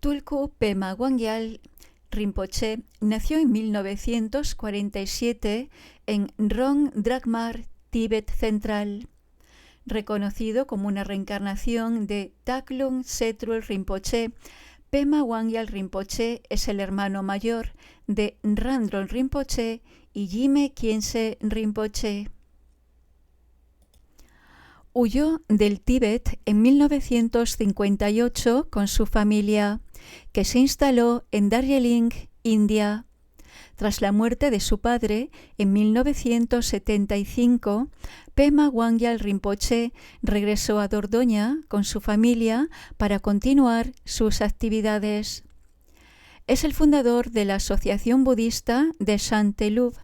Tulku Pema Wangyal Rinpoche nació en 1947 en Rong Drakmar, Tíbet Central. Reconocido como una reencarnación de Taklung Setrul Rinpoche, Pema Wangyal Rinpoche es el hermano mayor de Randron Rinpoche y Jime Khyentse Rinpoche. Huyó del Tíbet en 1958 con su familia, que se instaló en Darjeeling, India. Tras la muerte de su padre en 1975, Pema Wangyal Rinpoche regresó a Dordoña con su familia para continuar sus actividades. Es el fundador de la Asociación Budista de Shantelub,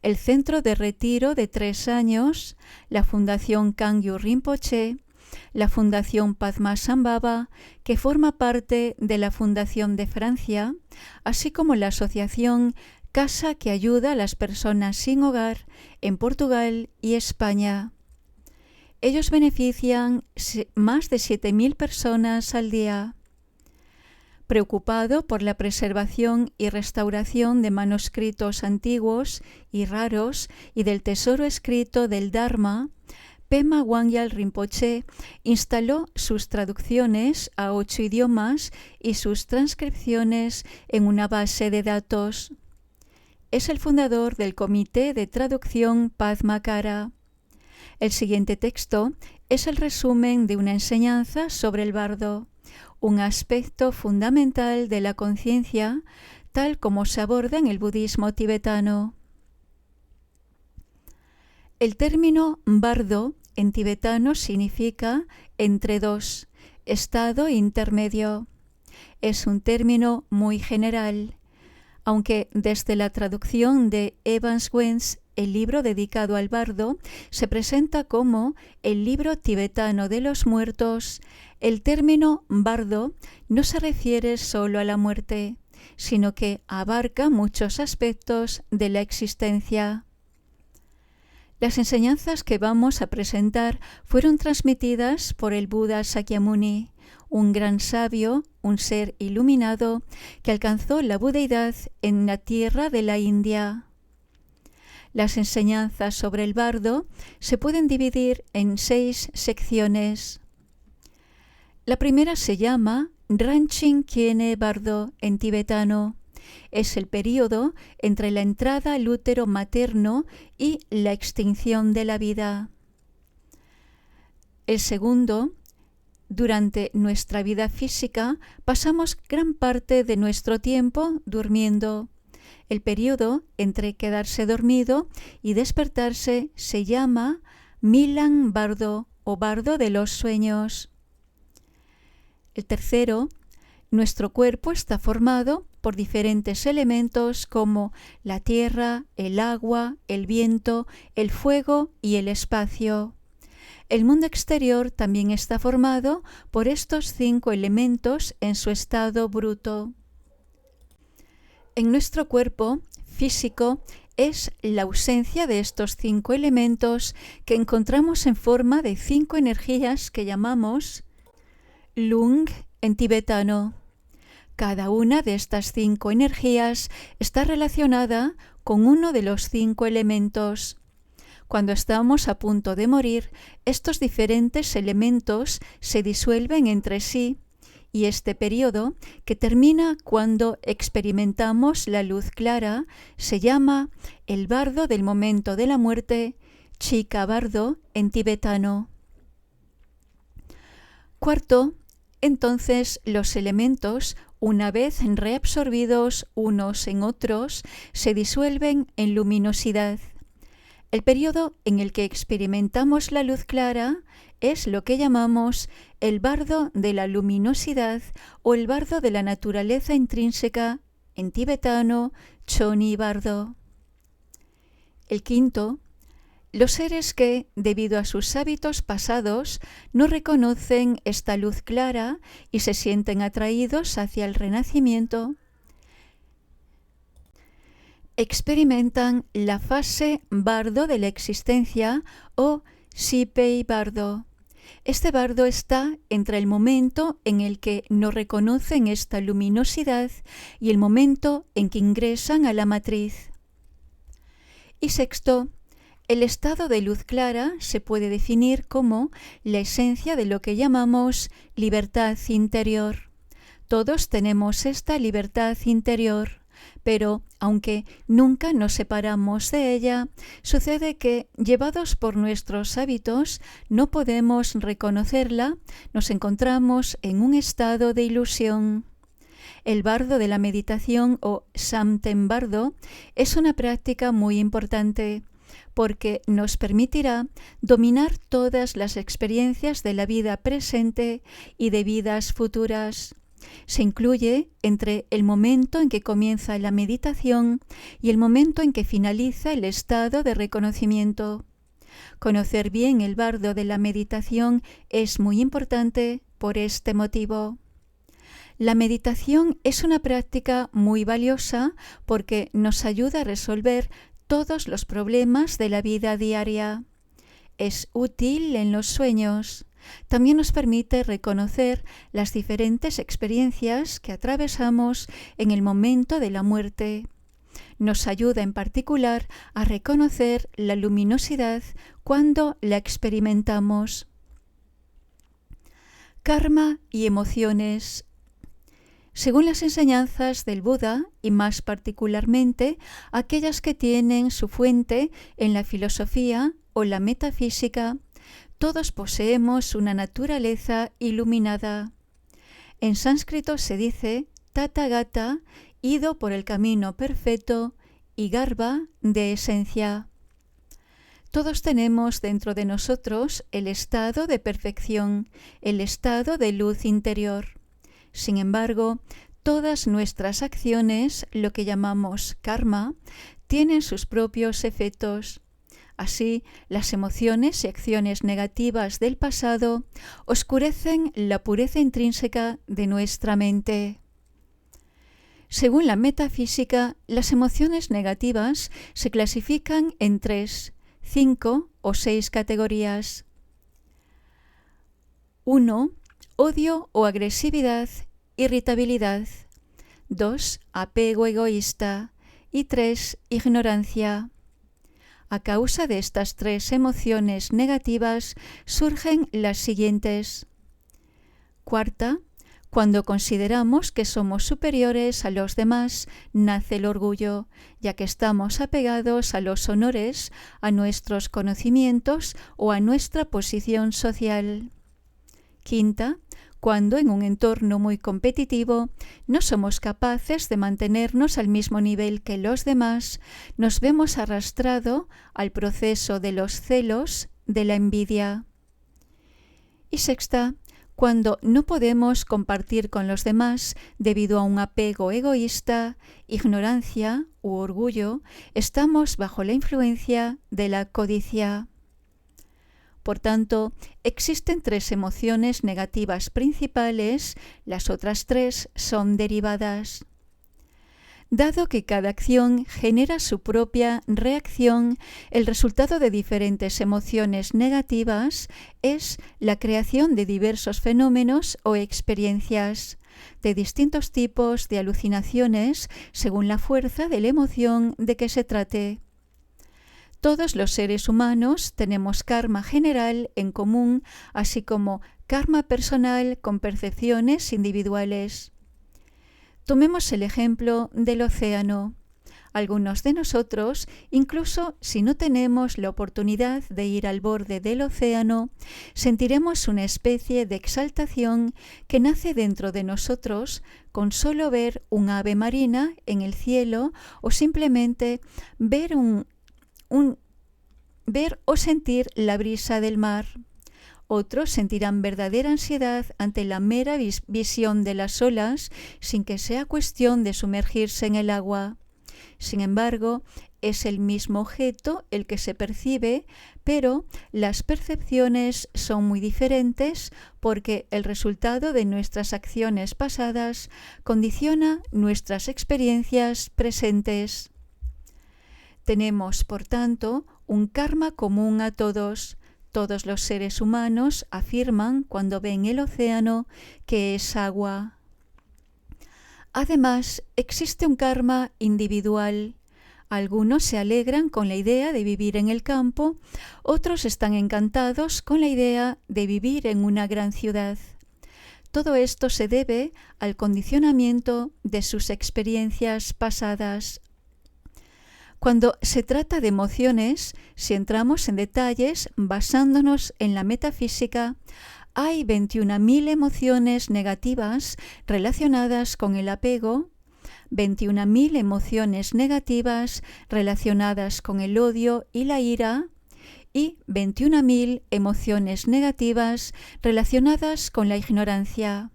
el centro de retiro de 3 años, la Fundación Kangyu Rinpoche, la Fundación Padmasambhava, que forma parte de la Fundación de Francia, así como la Asociación Casa que ayuda a las personas sin hogar en Portugal y España. Ellos benefician más de 7.000 personas al día. Preocupado por la preservación y restauración de manuscritos antiguos y raros y del tesoro escrito del Dharma, Pema Wangyal Rinpoche instaló sus traducciones a 8 idiomas y sus transcripciones en una base de datos. Es el fundador del Comité de Traducción Padmakara. El siguiente texto es el resumen de una enseñanza sobre el bardo, un aspecto fundamental de la conciencia, tal como se aborda en el budismo tibetano. El término bardo en tibetano significa entre dos, estado intermedio. Es un término muy general, aunque desde la traducción de Evans Wentz, el libro dedicado al bardo, se presenta como el libro tibetano de los muertos. El término bardo no se refiere solo a la muerte, sino que abarca muchos aspectos de la existencia. Las enseñanzas que vamos a presentar fueron transmitidas por el Buda Sakyamuni, un gran sabio, un ser iluminado que alcanzó la budeidad en la tierra de la India. Las enseñanzas sobre el bardo se pueden dividir en 6 secciones. La primera se llama Ranching Kiene Bardo en tibetano. Es el período entre la entrada al útero materno y la extinción de la vida. El segundo, durante nuestra vida física pasamos gran parte de nuestro tiempo durmiendo. El periodo entre quedarse dormido y despertarse se llama Milan Bardo o bardo de los sueños. El tercero, nuestro cuerpo está formado por diferentes elementos como la tierra, el agua, el viento, el fuego y el espacio. El mundo exterior también está formado por estos 5 elementos en su estado bruto. En nuestro cuerpo físico es la ausencia de estos 5 elementos que encontramos en forma de 5 energías que llamamos Lung en tibetano. Cada una de estas 5 energías está relacionada con uno de los 5 elementos. Cuando estamos a punto de morir, estos diferentes elementos se disuelven entre sí, y este periodo, que termina cuando experimentamos la luz clara, se llama el bardo del momento de la muerte, Chika Bardo en tibetano. Cuarto, entonces los elementos, una vez reabsorbidos unos en otros, se disuelven en luminosidad. El periodo en el que experimentamos la luz clara es lo que llamamos el bardo de la luminosidad o el bardo de la naturaleza intrínseca, en tibetano, Choni Bardo. El quinto, los seres que, debido a sus hábitos pasados, no reconocen esta luz clara y se sienten atraídos hacia el renacimiento, experimentan la fase bardo de la existencia o Sipei Bardo. Este bardo está entre el momento en el que no reconocen esta luminosidad y el momento en que ingresan a la matriz. Y sexto, el estado de luz clara se puede definir como la esencia de lo que llamamos libertad interior. Todos tenemos esta libertad interior, pero aunque nunca nos separamos de ella, sucede que, llevados por nuestros hábitos, no podemos reconocerla, nos encontramos en un estado de ilusión. El bardo de la meditación o Samten Bardo es una práctica muy importante porque nos permitirá dominar todas las experiencias de la vida presente y de vidas futuras. Se incluye entre el momento en que comienza la meditación y el momento en que finaliza el estado de reconocimiento. Conocer bien el bardo de la meditación es muy importante por este motivo. La meditación es una práctica muy valiosa porque nos ayuda a resolver todos los problemas de la vida diaria. Es útil en los sueños. También nos permite reconocer las diferentes experiencias que atravesamos en el momento de la muerte. Nos ayuda en particular a reconocer la luminosidad cuando la experimentamos. Karma y emociones. Según las enseñanzas del Buda, y más particularmente aquellas que tienen su fuente en la filosofía o la metafísica, todos poseemos una naturaleza iluminada. En sánscrito se dice Tathagata, ido por el camino perfecto, y Garbha, de esencia. Todos tenemos dentro de nosotros el estado de perfección, el estado de luz interior. Sin embargo, todas nuestras acciones, lo que llamamos karma, tienen sus propios efectos. Así, las emociones y acciones negativas del pasado oscurecen la pureza intrínseca de nuestra mente. Según la metafísica, las emociones negativas se clasifican en 3, 5 o 6 categorías. 1. Odio o agresividad, irritabilidad. 2. Apego egoísta. Y 3. Ignorancia. A causa de estas 3 emociones negativas surgen las siguientes. Cuarta, cuando consideramos que somos superiores a los demás, nace el orgullo, ya que estamos apegados a los honores, a nuestros conocimientos o a nuestra posición social. Quinta, cuando en un entorno muy competitivo no somos capaces de mantenernos al mismo nivel que los demás, nos vemos arrastrados al proceso de los celos, de la envidia. Y sexta, cuando no podemos compartir con los demás debido a un apego egoísta, ignorancia u orgullo, estamos bajo la influencia de la codicia. Por tanto, existen 3 emociones negativas principales, las otras 3 son derivadas. Dado que cada acción genera su propia reacción, el resultado de diferentes emociones negativas es la creación de diversos fenómenos o experiencias, de distintos tipos de alucinaciones según la fuerza de la emoción de que se trate. Todos los seres humanos tenemos karma general en común, así como karma personal con percepciones individuales. Tomemos el ejemplo del océano. Algunos de nosotros, incluso si no tenemos la oportunidad de ir al borde del océano, sentiremos una especie de exaltación que nace dentro de nosotros con solo ver un ave marina en el cielo o simplemente ver o sentir la brisa del mar. Otros sentirán verdadera ansiedad ante la mera visión de las olas sin que sea cuestión de sumergirse en el agua. Sin embargo, es el mismo objeto el que se percibe, pero las percepciones son muy diferentes porque el resultado de nuestras acciones pasadas condiciona nuestras experiencias presentes. Tenemos, por tanto, un karma común a todos. todos los seres humanos afirman cuando ven el océano que es agua. Además, existe un karma individual. Algunos se alegran con la idea de vivir en el campo, otros están encantados con la idea de vivir en una gran ciudad. Todo esto se debe al condicionamiento de sus experiencias pasadas. Cuando se trata de emociones, si entramos en detalles basándonos en la metafísica, hay 21.000 emociones negativas relacionadas con el apego, 21.000 emociones negativas relacionadas con el odio y la ira, y 21.000 emociones negativas relacionadas con la ignorancia.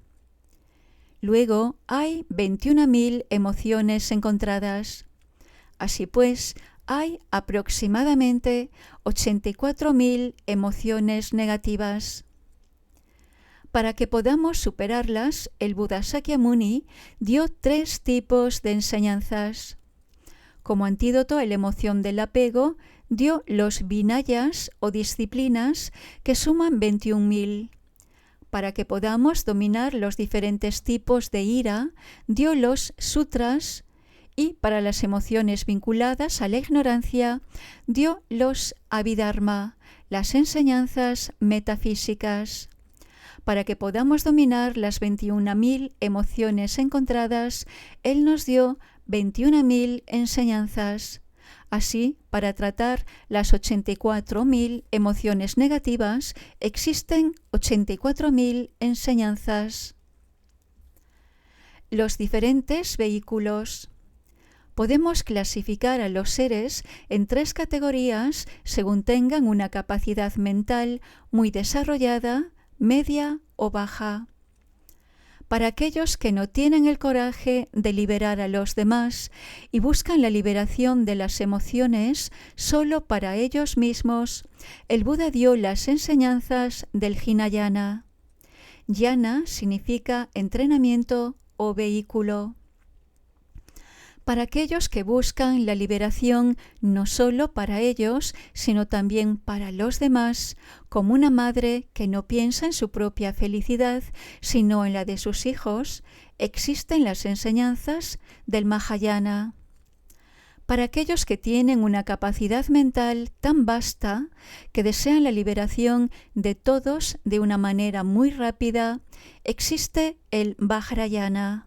Luego hay 21.000 emociones encontradas. Así pues, hay aproximadamente 84.000 emociones negativas. Para que podamos superarlas, el Buda Sakyamuni dio 3 tipos de enseñanzas. Como antídoto a la emoción del apego, dio los vinayas o disciplinas que suman 21.000. Para que podamos dominar los diferentes tipos de ira, dio los sutras, y para las emociones vinculadas a la ignorancia, dio los abhidharma, las enseñanzas metafísicas. Para que podamos dominar las 21.000 emociones encontradas, Él nos dio 21.000 enseñanzas. Así, para tratar las 84.000 emociones negativas, existen 84.000 enseñanzas. Los diferentes vehículos. Podemos clasificar a los seres en 3 categorías según tengan una capacidad mental muy desarrollada, media o baja. Para aquellos que no tienen el coraje de liberar a los demás y buscan la liberación de las emociones solo para ellos mismos, el Buda dio las enseñanzas del Hinayana. Yana significa entrenamiento o vehículo. Para aquellos que buscan la liberación no solo para ellos, sino también para los demás, como una madre que no piensa en su propia felicidad, sino en la de sus hijos, existen las enseñanzas del Mahayana. Para aquellos que tienen una capacidad mental tan vasta que desean la liberación de todos de una manera muy rápida, existe el Vajrayana.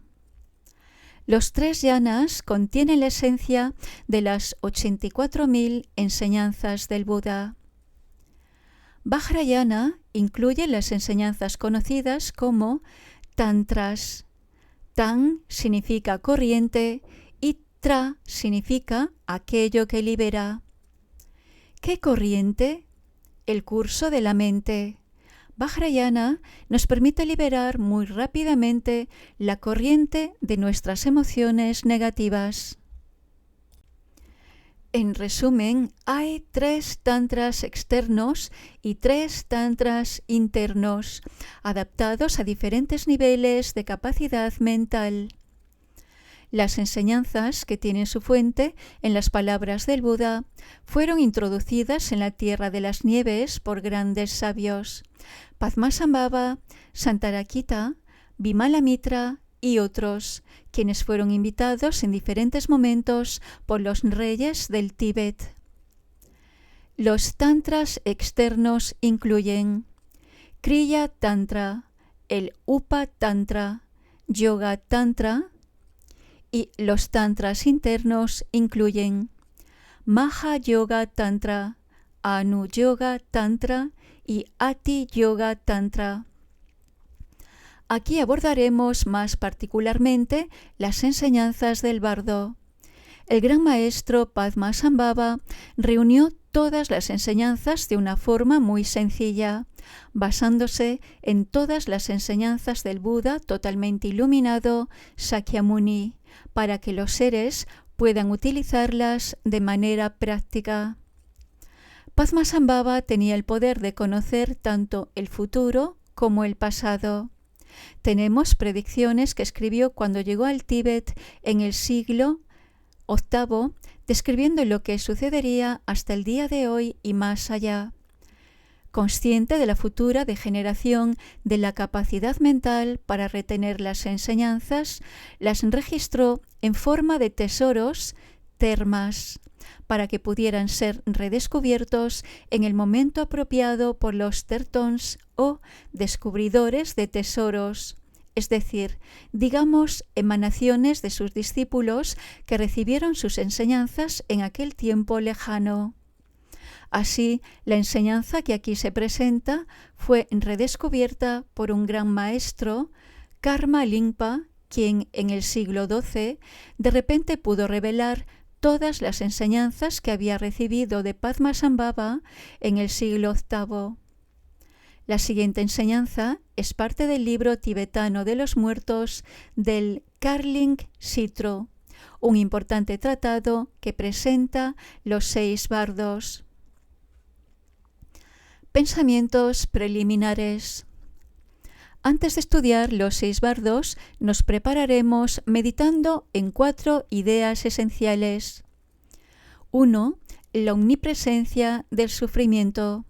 Los 3 yanas contienen la esencia de las 84.000 enseñanzas del Buda. Vajrayana incluye las enseñanzas conocidas como tantras. Tan significa corriente y tra significa aquello que libera. ¿Qué corriente? El curso de la mente. Vajrayana nos permite liberar muy rápidamente la corriente de nuestras emociones negativas. En resumen, hay 3 tantras externos y 3 tantras internos, adaptados a diferentes niveles de capacidad mental. Las enseñanzas, que tienen su fuente en las palabras del Buda, fueron introducidas en la Tierra de las Nieves por grandes sabios: Padmasambhava, Santarakita, Vimalamitra y otros, quienes fueron invitados en diferentes momentos por los reyes del Tíbet. Los tantras externos incluyen Kriya Tantra, el Upa Tantra, Yoga Tantra, y los tantras internos incluyen Maha Yoga Tantra, Anu Yoga Tantra y Ati Yoga Tantra. Aquí abordaremos más particularmente las enseñanzas del bardo. El gran maestro Padmasambhava reunió todas las enseñanzas de una forma muy sencilla, basándose en todas las enseñanzas del Buda totalmente iluminado, Sakyamuni, para que los seres puedan utilizarlas de manera práctica. Padmasambhava tenía el poder de conocer tanto el futuro como el pasado. Tenemos predicciones que escribió cuando llegó al Tíbet en el siglo VIII, describiendo lo que sucedería hasta el día de hoy y más allá. Consciente de la futura degeneración de la capacidad mental para retener las enseñanzas, las registró en forma de tesoros, termas, para que pudieran ser redescubiertos en el momento apropiado por los tertons o descubridores de tesoros, es decir, digamos, emanaciones de sus discípulos que recibieron sus enseñanzas en aquel tiempo lejano. Así, la enseñanza que aquí se presenta fue redescubierta por un gran maestro, Karma Lingpa, quien en el siglo XII de repente pudo revelar todas las enseñanzas que había recibido de Padmasambhava en el siglo VIII. La siguiente enseñanza es parte del libro tibetano de los muertos del Karling Sitro, un importante tratado que presenta los 6 bardos. Pensamientos preliminares. Antes de estudiar los 6 bardos, nos prepararemos meditando en 4 ideas esenciales. 1. La omnipresencia del sufrimiento.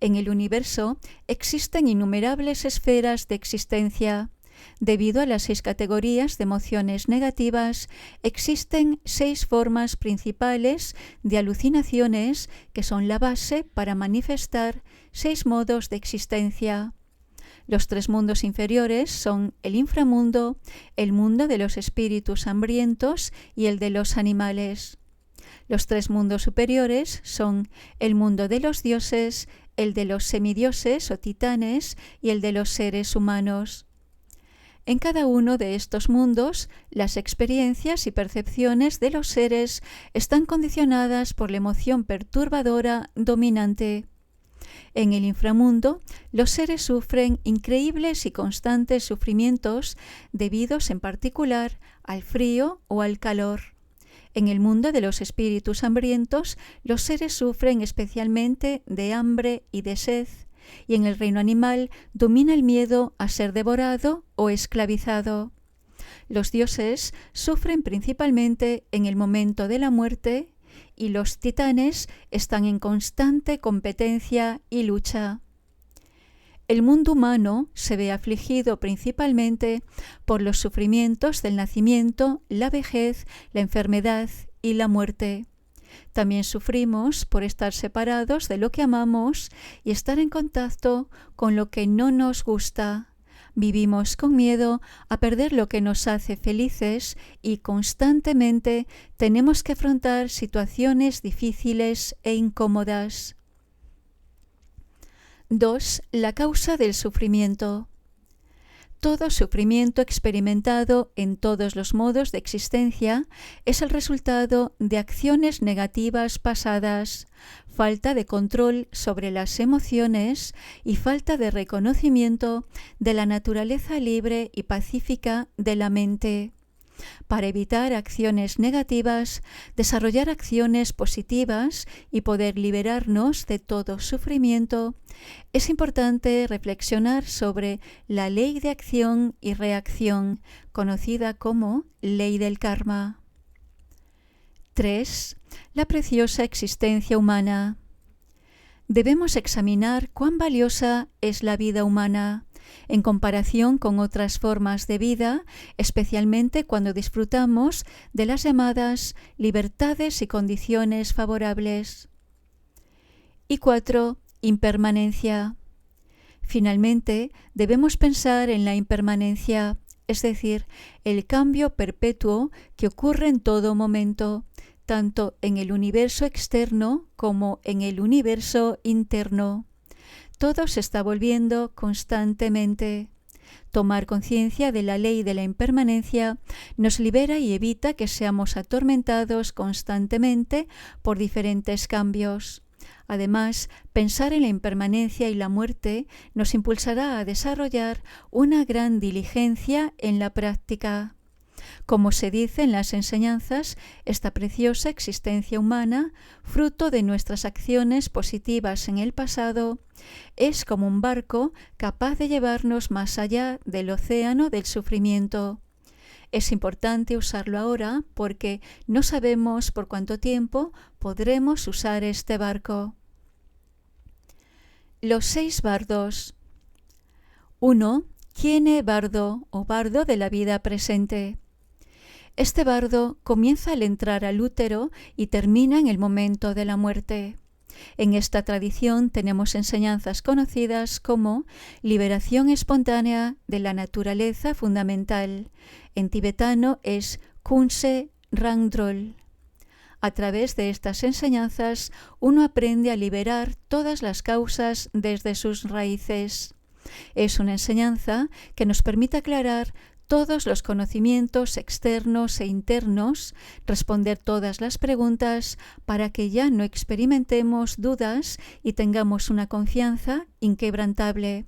En el universo existen innumerables esferas de existencia. Debido a las 6 categorías de emociones negativas, existen 6 formas principales de alucinaciones que son la base para manifestar 6 modos de existencia. Los 3 mundos inferiores son el inframundo, el mundo de los espíritus hambrientos y el de los animales. Los 3 mundos superiores son el mundo de los dioses, el de los semidioses o titanes y el de los seres humanos. En cada uno de estos mundos, las experiencias y percepciones de los seres están condicionadas por la emoción perturbadora dominante. En el inframundo, los seres sufren increíbles y constantes sufrimientos debidos en particular al frío o al calor. En el mundo de los espíritus hambrientos, los seres sufren especialmente de hambre y de sed. Y en el reino animal domina el miedo a ser devorado o esclavizado. Los dioses sufren principalmente en el momento de la muerte y los titanes están en constante competencia y lucha. El mundo humano se ve afligido principalmente por los sufrimientos del nacimiento, la vejez, la enfermedad y la muerte. También sufrimos por estar separados de lo que amamos y estar en contacto con lo que no nos gusta. Vivimos con miedo a perder lo que nos hace felices y constantemente tenemos que afrontar situaciones difíciles e incómodas. 2. La causa del sufrimiento. Todo sufrimiento experimentado en todos los modos de existencia es el resultado de acciones negativas pasadas, falta de control sobre las emociones y falta de reconocimiento de la naturaleza libre y pacífica de la mente. Para evitar acciones negativas, desarrollar acciones positivas y poder liberarnos de todo sufrimiento, es importante reflexionar sobre la ley de acción y reacción, conocida como ley del karma. 3. La preciosa existencia humana. Debemos examinar cuán valiosa es la vida humana en comparación con otras formas de vida, especialmente cuando disfrutamos de las llamadas libertades y condiciones favorables. Y 4. Impermanencia. Finalmente, debemos pensar en la impermanencia, es decir, el cambio perpetuo que ocurre en todo momento, tanto en el universo externo como en el universo interno. Todo se está volviendo constantemente. Tomar conciencia de la ley de la impermanencia nos libera y evita que seamos atormentados constantemente por diferentes cambios. Además, pensar en la impermanencia y la muerte nos impulsará a desarrollar una gran diligencia en la práctica. Como se dice en las enseñanzas, esta preciosa existencia humana, fruto de nuestras acciones positivas en el pasado, es como un barco capaz de llevarnos más allá del océano del sufrimiento. Es importante usarlo ahora porque no sabemos por cuánto tiempo podremos usar este barco. Los 6 bardos. 1. ¿Quién es bardo o bardo de la vida presente? Este bardo comienza al entrar al útero y termina en el momento de la muerte. En esta tradición tenemos enseñanzas conocidas como liberación espontánea de la naturaleza fundamental. En tibetano es Kunse Rangdrol. A través de estas enseñanzas uno aprende a liberar todas las causas desde sus raíces. Es una enseñanza que nos permite aclarar todos los conocimientos externos e internos, responder todas las preguntas para que ya no experimentemos dudas y tengamos una confianza inquebrantable.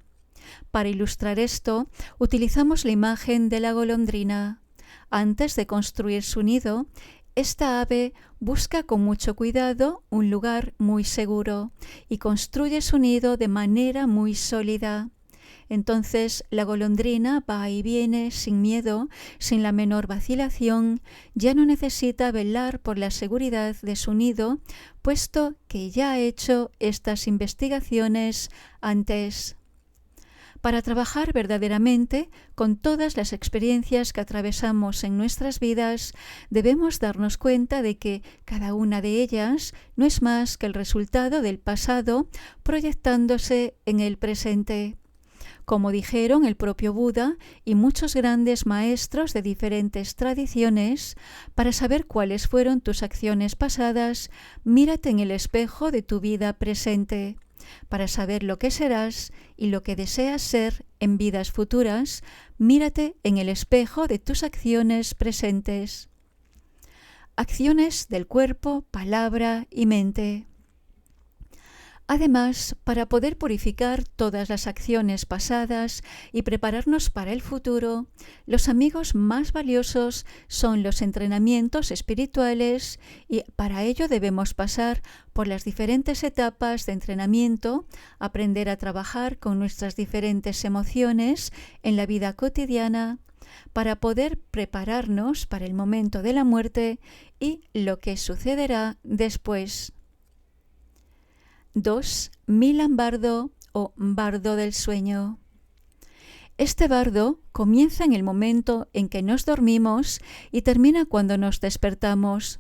Para ilustrar esto, utilizamos la imagen de la golondrina. Antes de construir su nido, esta ave busca con mucho cuidado un lugar muy seguro y construye su nido de manera muy sólida. Entonces la golondrina va y viene sin miedo, sin la menor vacilación, ya no necesita velar por la seguridad de su nido, puesto que ya ha hecho estas investigaciones antes. Para trabajar verdaderamente con todas las experiencias que atravesamos en nuestras vidas, debemos darnos cuenta de que cada una de ellas no es más que el resultado del pasado proyectándose en el presente. Como dijeron el propio Buda y muchos grandes maestros de diferentes tradiciones, para saber cuáles fueron tus acciones pasadas, mírate en el espejo de tu vida presente. Para saber lo que serás y lo que deseas ser en vidas futuras, mírate en el espejo de tus acciones presentes. Acciones del cuerpo, palabra y mente. Además, para poder purificar todas las acciones pasadas y prepararnos para el futuro, los amigos más valiosos son los entrenamientos espirituales y para ello debemos pasar por las diferentes etapas de entrenamiento, aprender a trabajar con nuestras diferentes emociones en la vida cotidiana, para poder prepararnos para el momento de la muerte y lo que sucederá después. 2. Milan bardo o bardo del sueño. Este bardo comienza en el momento en que nos dormimos y termina cuando nos despertamos.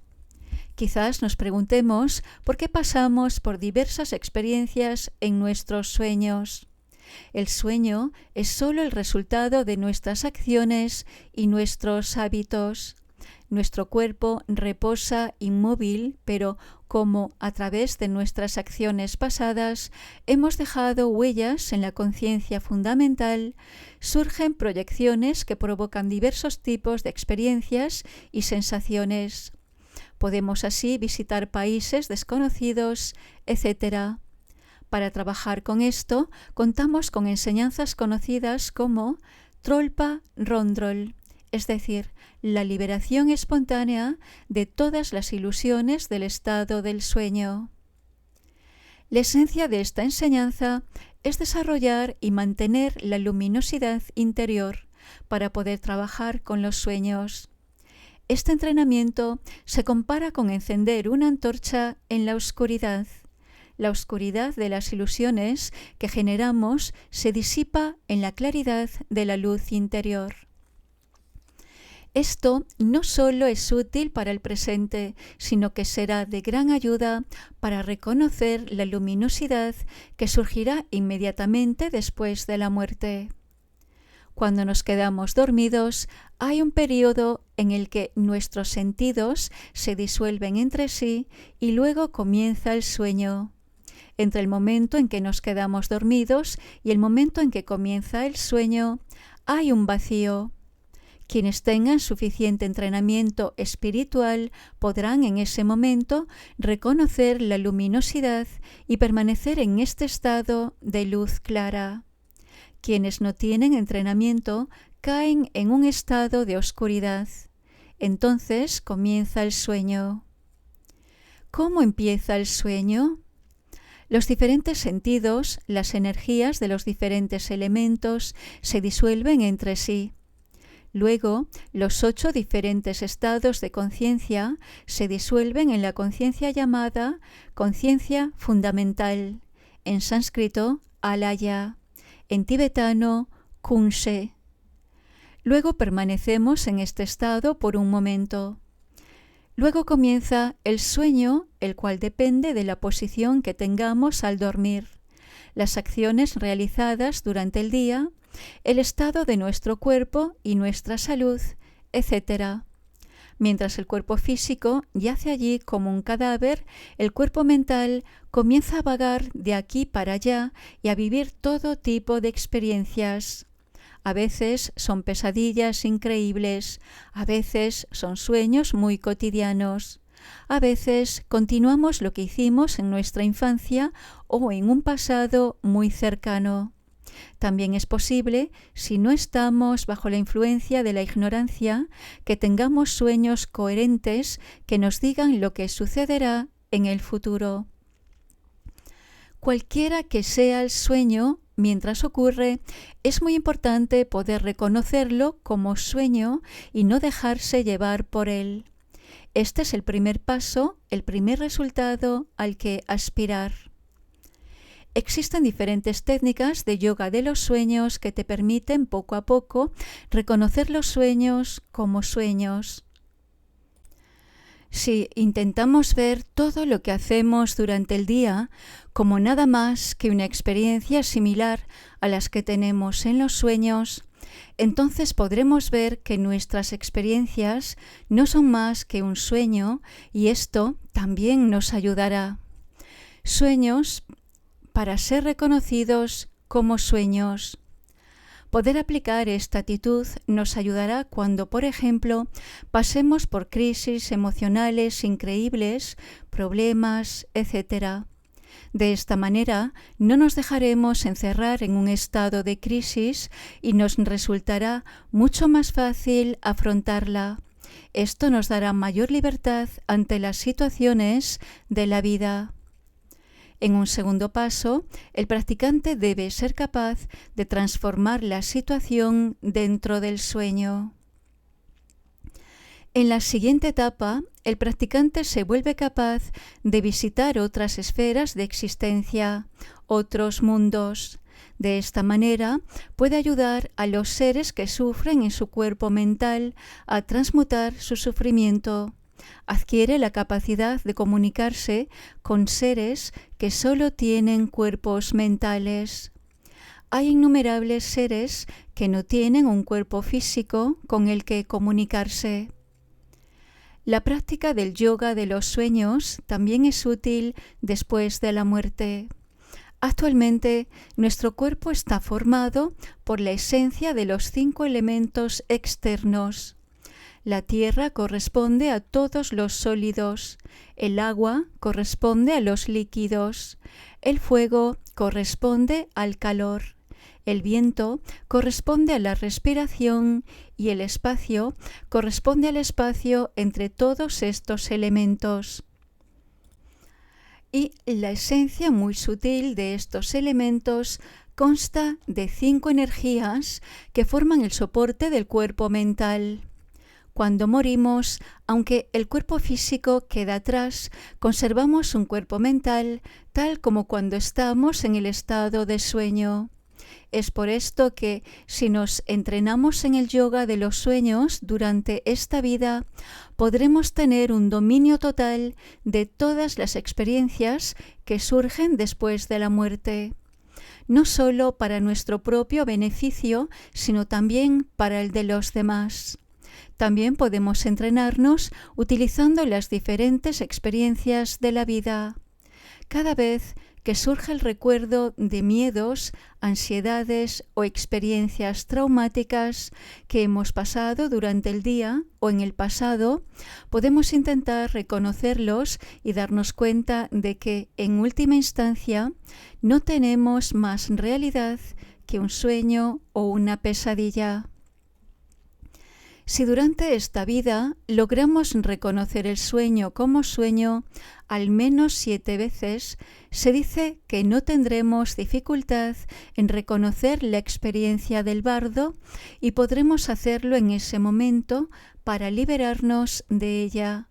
Quizás nos preguntemos por qué pasamos por diversas experiencias en nuestros sueños. El sueño es solo el resultado de nuestras acciones y nuestros hábitos. Nuestro cuerpo reposa inmóvil, pero como a través de nuestras acciones pasadas hemos dejado huellas en la conciencia fundamental, surgen proyecciones que provocan diversos tipos de experiencias y sensaciones. Podemos así visitar países desconocidos, etc. Para trabajar con esto, contamos con enseñanzas conocidas como Trolpa Rondrol, es decir, la liberación espontánea de todas las ilusiones del estado del sueño. La esencia de esta enseñanza es desarrollar y mantener la luminosidad interior para poder trabajar con los sueños. Este entrenamiento se compara con encender una antorcha en la oscuridad. La oscuridad de las ilusiones que generamos se disipa en la claridad de la luz interior. Esto no solo es útil para el presente, sino que será de gran ayuda para reconocer la luminosidad que surgirá inmediatamente después de la muerte. Cuando nos quedamos dormidos, hay un periodo en el que nuestros sentidos se disuelven entre sí y luego comienza el sueño. Entre el momento en que nos quedamos dormidos y el momento en que comienza el sueño, hay un vacío. Quienes tengan suficiente entrenamiento espiritual podrán en ese momento reconocer la luminosidad y permanecer en este estado de luz clara. Quienes no tienen entrenamiento caen en un estado de oscuridad. Entonces comienza el sueño. ¿Cómo empieza el sueño? Los diferentes sentidos, las energías de los diferentes elementos se disuelven entre sí. Luego, los 8 diferentes estados de conciencia se disuelven en la conciencia llamada conciencia fundamental. en sánscrito alaya, en tibetano kunse. Luego permanecemos en este estado por un momento. Luego comienza el sueño, el cual depende de la posición que tengamos al dormir, las acciones realizadas durante el día, el estado de nuestro cuerpo y nuestra salud, etc. Mientras el cuerpo físico yace allí como un cadáver, el cuerpo mental comienza a vagar de aquí para allá y a vivir todo tipo de experiencias. A veces son pesadillas increíbles, a veces son sueños muy cotidianos. A veces continuamos lo que hicimos en nuestra infancia o en un pasado muy cercano. También es posible, si no estamos bajo la influencia de la ignorancia, que tengamos sueños coherentes que nos digan lo que sucederá en el futuro. Cualquiera que sea el sueño, mientras ocurre, es muy importante poder reconocerlo como sueño y no dejarse llevar por él. Este es el primer paso, el primer resultado al que aspirar. Existen diferentes técnicas de yoga de los sueños que te permiten poco a poco reconocer los sueños como sueños. Si intentamos ver todo lo que hacemos durante el día como nada más que una experiencia similar a las que tenemos en los sueños, entonces podremos ver que nuestras experiencias no son más que un sueño y esto también nos ayudará. Sueños para ser reconocidos como sueños. Poder aplicar esta actitud nos ayudará cuando, por ejemplo, pasemos por crisis emocionales increíbles, problemas, etc. De esta manera, no nos dejaremos encerrar en un estado de crisis y nos resultará mucho más fácil afrontarla. Esto nos dará mayor libertad ante las situaciones de la vida. En un segundo paso, el practicante debe ser capaz de transformar la situación dentro del sueño. En la siguiente etapa, el practicante se vuelve capaz de visitar otras esferas de existencia, otros mundos. De esta manera, puede ayudar a los seres que sufren en su cuerpo mental a transmutar su sufrimiento. Adquiere la capacidad de comunicarse con seres que solo tienen cuerpos mentales. Hay innumerables seres que no tienen un cuerpo físico con el que comunicarse. La práctica del yoga de los sueños también es útil después de la muerte. Actualmente, nuestro cuerpo está formado por la esencia de los 5 elementos externos. La tierra corresponde a todos los sólidos, el agua corresponde a los líquidos, el fuego corresponde al calor, el viento corresponde a la respiración y el espacio corresponde al espacio entre todos estos elementos. Y la esencia muy sutil de estos elementos consta de 5 energías que forman el soporte del cuerpo mental. Cuando morimos, aunque el cuerpo físico queda atrás, conservamos un cuerpo mental tal como cuando estamos en el estado de sueño. Es por esto que, si nos entrenamos en el yoga de los sueños durante esta vida, podremos tener un dominio total de todas las experiencias que surgen después de la muerte, no solo para nuestro propio beneficio, sino también para el de los demás. También podemos entrenarnos utilizando las diferentes experiencias de la vida. Cada vez que surge el recuerdo de miedos, ansiedades o experiencias traumáticas que hemos pasado durante el día o en el pasado, podemos intentar reconocerlos y darnos cuenta de que, en última instancia, no tenemos más realidad que un sueño o una pesadilla. Si durante esta vida logramos reconocer el sueño como sueño al menos 7 veces, se dice que no tendremos dificultad en reconocer la experiencia del bardo y podremos hacerlo en ese momento para liberarnos de ella,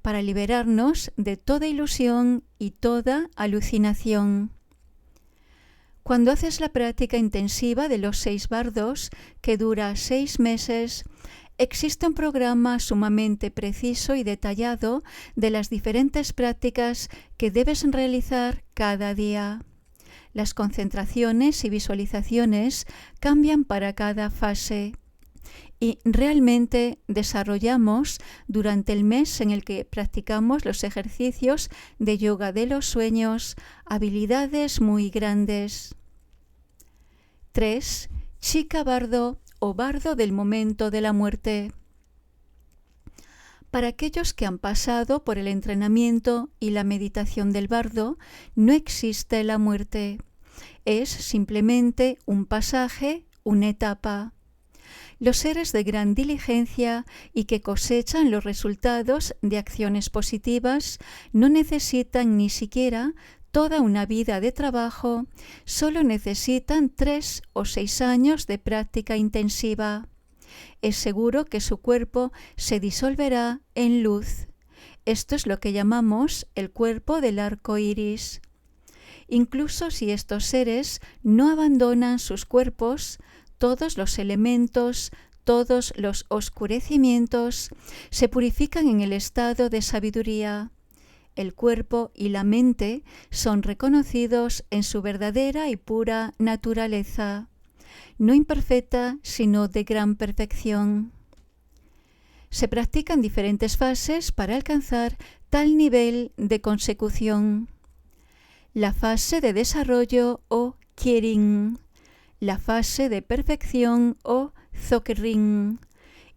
para liberarnos de toda ilusión y toda alucinación. Cuando haces la práctica intensiva de los 6 bardos, que dura 6 meses, existe un programa sumamente preciso y detallado de las diferentes prácticas que debes realizar cada día. Las concentraciones y visualizaciones cambian para cada fase y realmente desarrollamos durante el mes en el que practicamos los ejercicios de yoga de los sueños habilidades muy grandes. 3. Chica bardo o bardo del momento de la muerte. Para aquellos que han pasado por el entrenamiento y la meditación del bardo, no existe la muerte. Es simplemente un pasaje, una etapa. Los seres de gran diligencia y que cosechan los resultados de acciones positivas no necesitan ni siquiera toda una vida de trabajo, solo necesitan 3 o 6 años de práctica intensiva. Es seguro que su cuerpo se disolverá en luz. Esto es lo que llamamos el cuerpo del arco iris. Incluso si estos seres no abandonan sus cuerpos, todos los elementos, todos los oscurecimientos se purifican en el estado de sabiduría. El cuerpo y la mente son reconocidos en su verdadera y pura naturaleza, no imperfecta, sino de gran perfección. Se practican diferentes fases para alcanzar tal nivel de consecución. La fase de desarrollo o Kierin, la fase de perfección o Dzogchen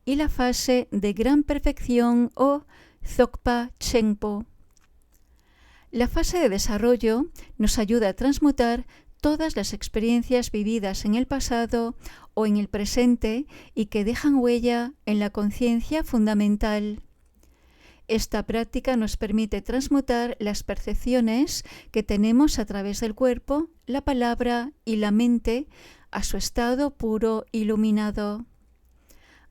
y la fase de gran perfección o Dzogpa Chenpo. La fase de desarrollo nos ayuda a transmutar todas las experiencias vividas en el pasado o en el presente y que dejan huella en la conciencia fundamental. Esta práctica nos permite transmutar las percepciones que tenemos a través del cuerpo, la palabra y la mente a su estado puro iluminado.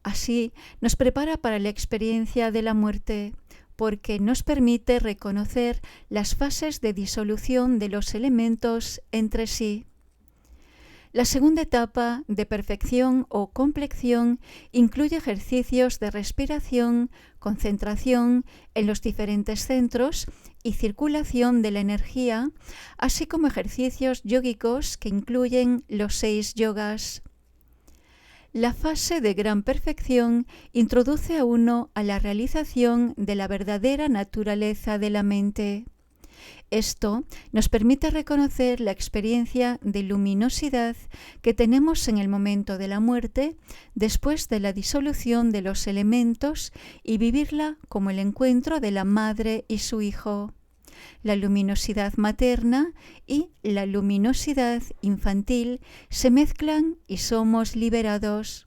Así nos prepara para la experiencia de la muerte, porque nos permite reconocer las fases de disolución de los elementos entre sí. La segunda etapa de perfección o compleción incluye ejercicios de respiración, concentración en los diferentes centros y circulación de la energía, así como ejercicios yógicos que incluyen los 6 yogas. La fase de gran perfección introduce a uno a la realización de la verdadera naturaleza de la mente. Esto nos permite reconocer la experiencia de luminosidad que tenemos en el momento de la muerte, después de la disolución de los elementos, y vivirla como el encuentro de la madre y su hijo. La luminosidad materna y la luminosidad infantil se mezclan y somos liberados.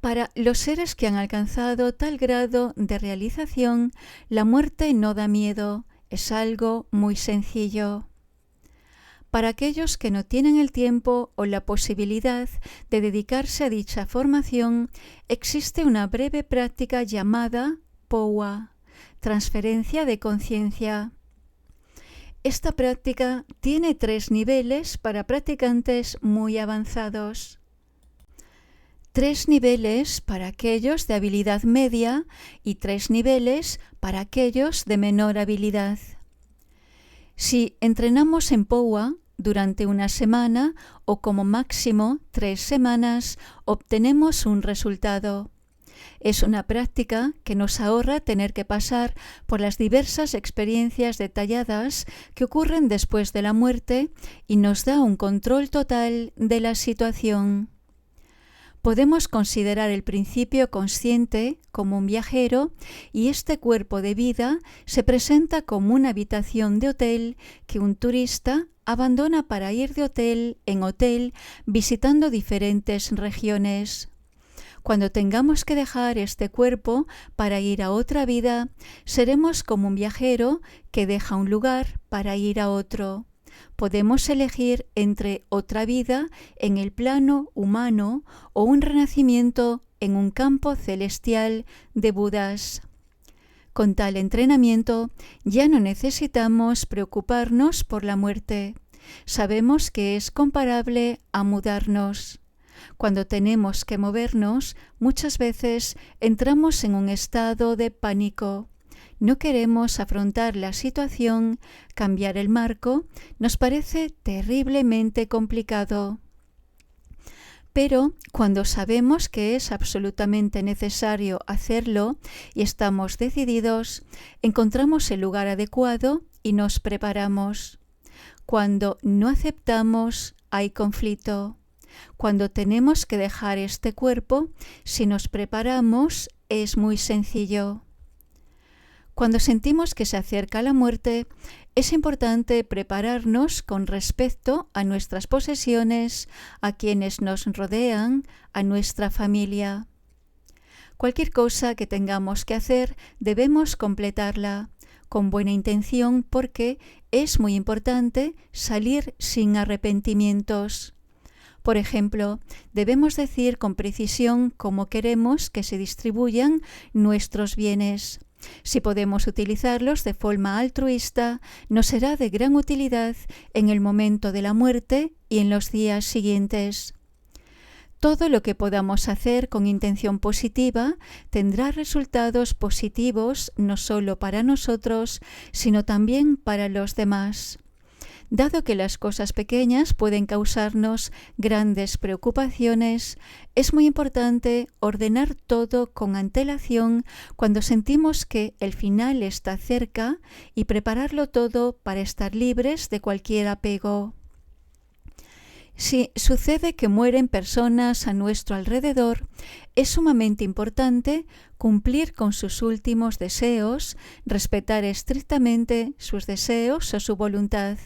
Para los seres que han alcanzado tal grado de realización, la muerte no da miedo, es algo muy sencillo. Para aquellos que no tienen el tiempo o la posibilidad de dedicarse a dicha formación, existe una breve práctica llamada POWA, transferencia de conciencia. Esta práctica tiene 3 niveles para practicantes muy avanzados. 3 niveles para aquellos de habilidad media y 3 niveles para aquellos de menor habilidad. Si entrenamos en POWA durante una semana o como máximo 3 semanas, obtenemos un resultado. Es una práctica que nos ahorra tener que pasar por las diversas experiencias detalladas que ocurren después de la muerte y nos da un control total de la situación. Podemos considerar el principio consciente como un viajero y este cuerpo de vida se presenta como una habitación de hotel que un turista abandona para ir de hotel en hotel visitando diferentes regiones. Cuando tengamos que dejar este cuerpo para ir a otra vida, seremos como un viajero que deja un lugar para ir a otro. Podemos elegir entre otra vida en el plano humano o un renacimiento en un campo celestial de Budas. Con tal entrenamiento ya no necesitamos preocuparnos por la muerte. Sabemos que es comparable a mudarnos. Cuando tenemos que movernos, muchas veces entramos en un estado de pánico. No queremos afrontar la situación, cambiar el marco, nos parece terriblemente complicado. Pero cuando sabemos que es absolutamente necesario hacerlo y estamos decididos, encontramos el lugar adecuado y nos preparamos. Cuando no aceptamos, hay conflicto. Cuando tenemos que dejar este cuerpo, si nos preparamos, es muy sencillo. Cuando sentimos que se acerca la muerte, es importante prepararnos con respecto a nuestras posesiones, a quienes nos rodean, a nuestra familia. Cualquier cosa que tengamos que hacer, debemos completarla con buena intención porque es muy importante salir sin arrepentimientos. Por ejemplo, debemos decir con precisión cómo queremos que se distribuyan nuestros bienes. Si podemos utilizarlos de forma altruista, nos será de gran utilidad en el momento de la muerte y en los días siguientes. Todo lo que podamos hacer con intención positiva tendrá resultados positivos no solo para nosotros, sino también para los demás. Dado que las cosas pequeñas pueden causarnos grandes preocupaciones, es muy importante ordenar todo con antelación cuando sentimos que el final está cerca y prepararlo todo para estar libres de cualquier apego. Si sucede que mueren personas a nuestro alrededor, es sumamente importante cumplir con sus últimos deseos, respetar estrictamente sus deseos o su voluntad,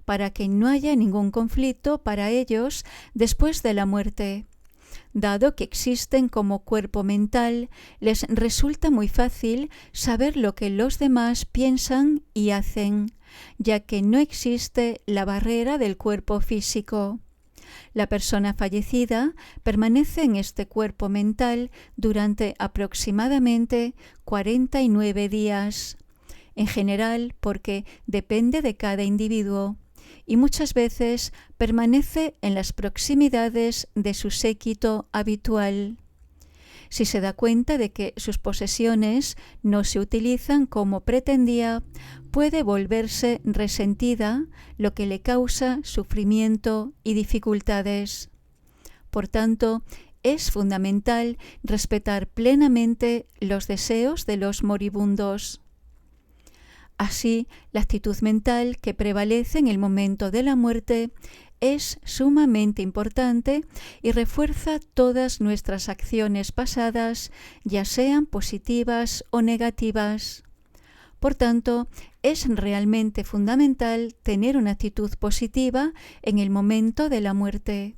para que no haya ningún conflicto para ellos después de la muerte. Dado que existen como cuerpo mental, les resulta muy fácil saber lo que los demás piensan y hacen, ya que no existe la barrera del cuerpo físico. La persona fallecida permanece en este cuerpo mental durante aproximadamente 49 días. En general, porque depende de cada individuo, y muchas veces permanece en las proximidades de su séquito habitual. Si se da cuenta de que sus posesiones no se utilizan como pretendía, puede volverse resentida, lo que le causa sufrimiento y dificultades. Por tanto, es fundamental respetar plenamente los deseos de los moribundos. Así, la actitud mental que prevalece en el momento de la muerte es sumamente importante y refuerza todas nuestras acciones pasadas, ya sean positivas o negativas. Por tanto, es realmente fundamental tener una actitud positiva en el momento de la muerte.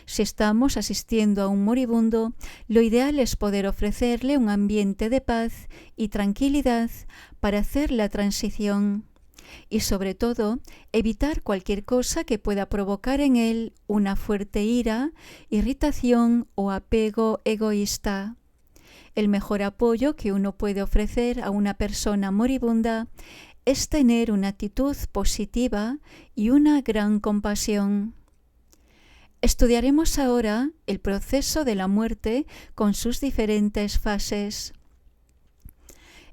Si estamos asistiendo a un moribundo, lo ideal es poder ofrecerle un ambiente de paz y tranquilidad para hacer la transición y, sobre todo, evitar cualquier cosa que pueda provocar en él una fuerte ira, irritación o apego egoísta. El mejor apoyo que uno puede ofrecer a una persona moribunda es tener una actitud positiva y una gran compasión. Estudiaremos ahora el proceso de la muerte con sus diferentes fases.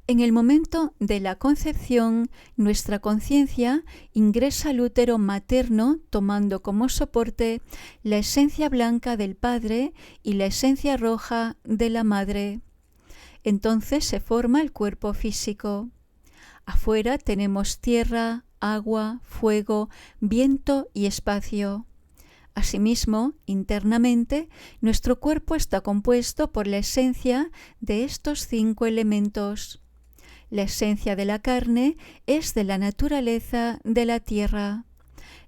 En el momento de la concepción, nuestra conciencia ingresa al útero materno tomando como soporte la esencia blanca del padre y la esencia roja de la madre. Entonces se forma el cuerpo físico. Afuera tenemos tierra, agua, fuego, viento y espacio. Asimismo, internamente, nuestro cuerpo está compuesto por la esencia de estos 5 elementos. La esencia de la carne es de la naturaleza de la tierra.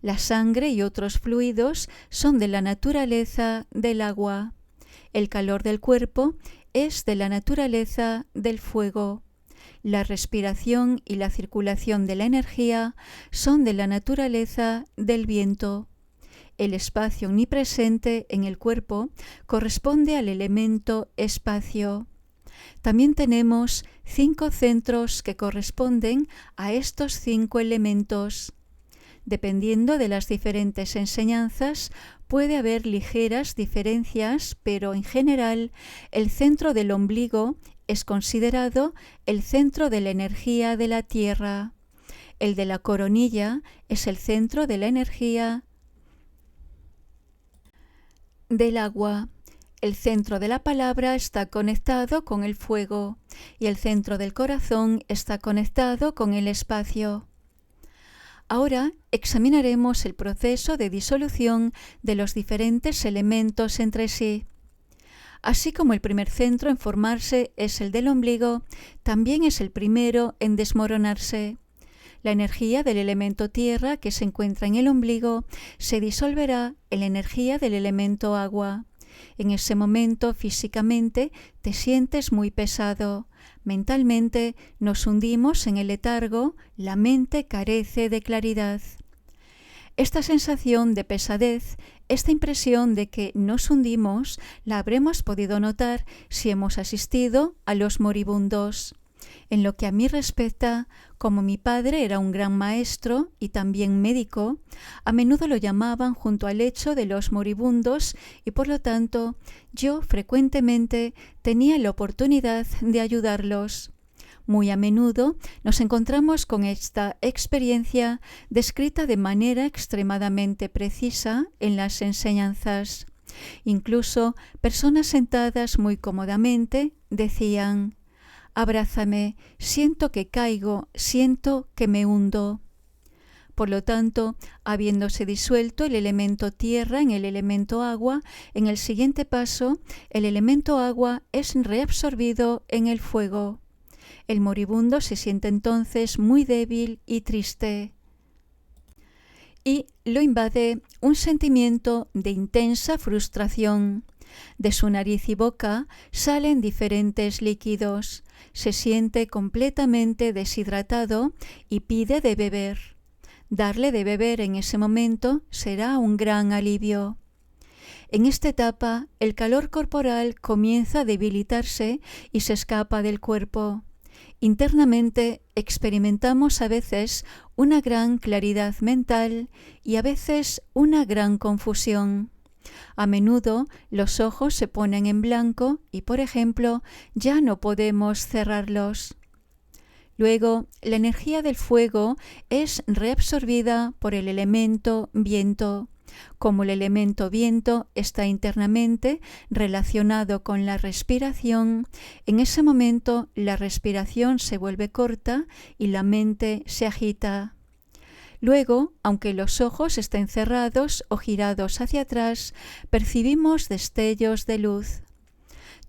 La sangre y otros fluidos son de la naturaleza del agua. El calor del cuerpo es de la naturaleza del fuego. La respiración y la circulación de la energía son de la naturaleza del viento. El espacio omnipresente en el cuerpo corresponde al elemento espacio. También tenemos 5 centros que corresponden a estos 5 elementos. Dependiendo de las diferentes enseñanzas, puede haber ligeras diferencias, pero en general el centro del ombligo es considerado el centro de la energía de la Tierra. El de la coronilla es el centro de la energía del agua. El centro de la palabra está conectado con el fuego y el centro del corazón está conectado con el espacio. Ahora examinaremos el proceso de disolución de los diferentes elementos entre sí. Así como el primer centro en formarse es el del ombligo, también es el primero en desmoronarse. La energía del elemento tierra que se encuentra en el ombligo se disolverá en la energía del elemento agua. En ese momento, físicamente, te sientes muy pesado. Mentalmente, nos hundimos en el letargo, la mente carece de claridad. Esta sensación de pesadez, esta impresión de que nos hundimos, la habremos podido notar si hemos asistido a los moribundos. En lo que a mí respecta, como mi padre era un gran maestro y también médico, a menudo lo llamaban junto al lecho de los moribundos y por lo tanto yo frecuentemente tenía la oportunidad de ayudarlos. Muy a menudo nos encontramos con esta experiencia descrita de manera extremadamente precisa en las enseñanzas. Incluso personas sentadas muy cómodamente decían: «Abrázame, siento que caigo, siento que me hundo». Por lo tanto, habiéndose disuelto el elemento tierra en el elemento agua, en el siguiente paso, el elemento agua es reabsorbido en el fuego. El moribundo se siente entonces muy débil y triste. Y lo invade un sentimiento de intensa frustración. De su nariz y boca salen diferentes líquidos. Se siente completamente deshidratado y pide de beber. Darle de beber en ese momento será un gran alivio. En esta etapa, el calor corporal comienza a debilitarse y se escapa del cuerpo. Internamente experimentamos a veces una gran claridad mental y a veces una gran confusión. A menudo los ojos se ponen en blanco y, por ejemplo, ya no podemos cerrarlos. Luego, la energía del fuego es reabsorbida por el elemento viento. Como el elemento viento está internamente relacionado con la respiración, en ese momento la respiración se vuelve corta y la mente se agita. Luego, aunque los ojos estén cerrados o girados hacia atrás, percibimos destellos de luz.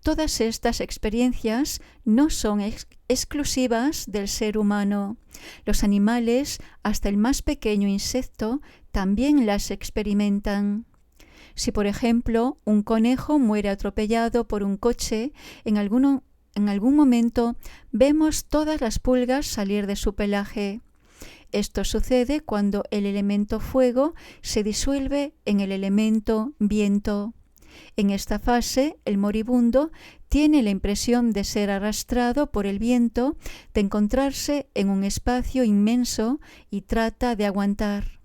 Todas estas experiencias no son exclusivas del ser humano. Los animales, hasta el más pequeño insecto, también las experimentan. Si, por ejemplo, un conejo muere atropellado por un coche, en algún momento vemos todas las pulgas salir de su pelaje. Esto sucede cuando el elemento fuego se disuelve en el elemento viento. En esta fase, el moribundo tiene la impresión de ser arrastrado por el viento, de encontrarse en un espacio inmenso y trata de aguantar.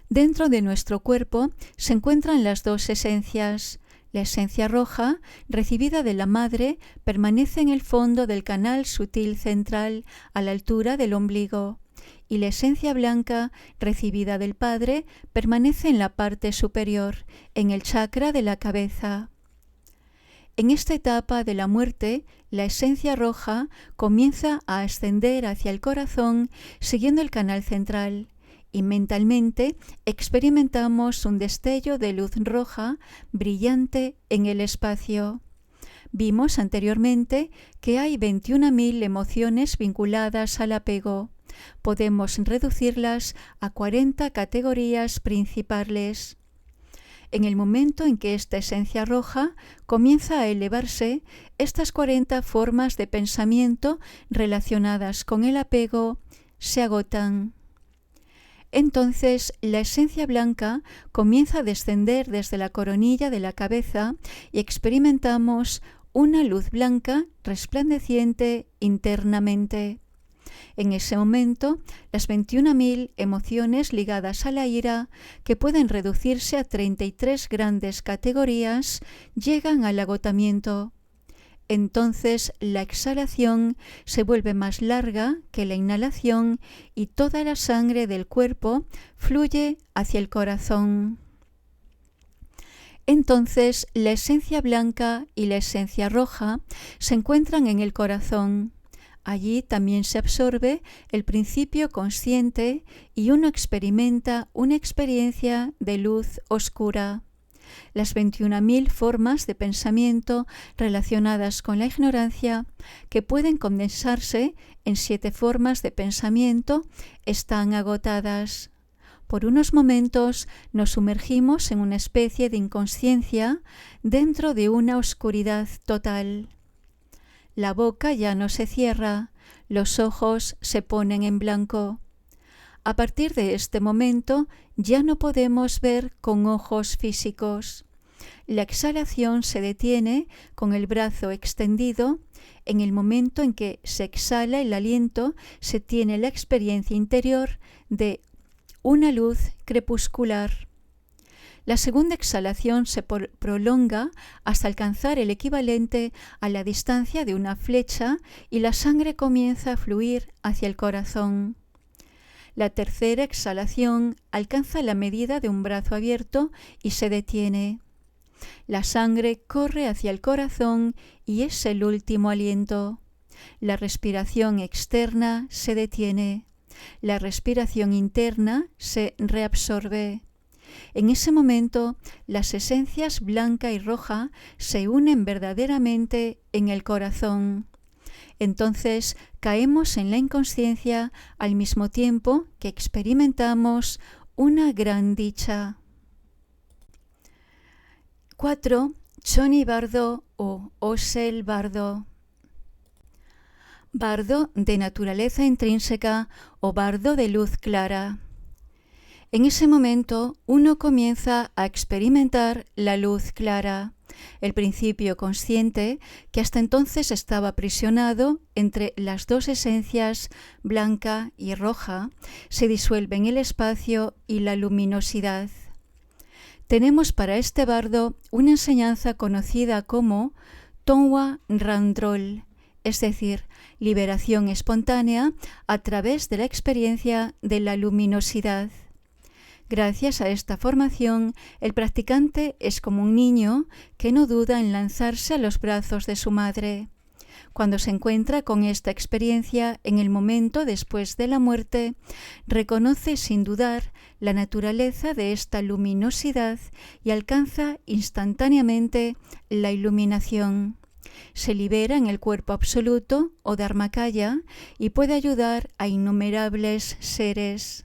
Dentro de nuestro cuerpo se encuentran las dos esencias. La esencia roja, recibida de la madre, permanece en el fondo del canal sutil central, a la altura del ombligo. Y la esencia blanca, recibida del Padre, permanece en la parte superior, en el chakra de la cabeza. En esta etapa de la muerte, la esencia roja comienza a ascender hacia el corazón, siguiendo el canal central, y mentalmente experimentamos un destello de luz roja brillante en el espacio. Vimos anteriormente que hay 21.000 emociones vinculadas al apego. Podemos reducirlas a 40 categorías principales. En el momento en que esta esencia roja comienza a elevarse, estas 40 formas de pensamiento relacionadas con el apego se agotan. Entonces, la esencia blanca comienza a descender desde la coronilla de la cabeza y experimentamos una luz blanca resplandeciente internamente. En ese momento, las 21.000 emociones ligadas a la ira, que pueden reducirse a 33 grandes categorías, llegan al agotamiento. Entonces la exhalación se vuelve más larga que la inhalación y toda la sangre del cuerpo fluye hacia el corazón. Entonces la esencia blanca y la esencia roja se encuentran en el corazón. Allí también se absorbe el principio consciente y uno experimenta una experiencia de luz oscura. Las 21.000 formas de pensamiento relacionadas con la ignorancia, que pueden condensarse en 7 formas de pensamiento, están agotadas. Por unos momentos nos sumergimos en una especie de inconsciencia dentro de una oscuridad total. La boca ya no se cierra, los ojos se ponen en blanco. A partir de este momento ya no podemos ver con ojos físicos. La exhalación se detiene con el brazo extendido. En el momento en que se exhala el aliento, se tiene la experiencia interior de una luz crepuscular. La segunda exhalación se prolonga hasta alcanzar el equivalente a la distancia de una flecha y la sangre comienza a fluir hacia el corazón. La tercera exhalación alcanza la medida de un brazo abierto y se detiene. La sangre corre hacia el corazón y es el último aliento. La respiración externa se detiene. La respiración interna se reabsorbe. En ese momento, las esencias blanca y roja se unen verdaderamente en el corazón. Entonces caemos en la inconsciencia al mismo tiempo que experimentamos una gran dicha. 4. Choni Bardo o Osel Bardo. Bardo de naturaleza intrínseca o bardo de luz clara. En ese momento uno comienza a experimentar la luz clara, el principio consciente que hasta entonces estaba aprisionado entre las dos esencias blanca y roja, se disuelve en el espacio y la luminosidad. Tenemos para este bardo una enseñanza conocida como Tonwa Randrol, es decir, liberación espontánea a través de la experiencia de la luminosidad. Gracias a esta formación, el practicante es como un niño que no duda en lanzarse a los brazos de su madre. Cuando se encuentra con esta experiencia en el momento después de la muerte, reconoce sin dudar la naturaleza de esta luminosidad y alcanza instantáneamente la iluminación. Se libera en el cuerpo absoluto o dharmakaya y puede ayudar a innumerables seres.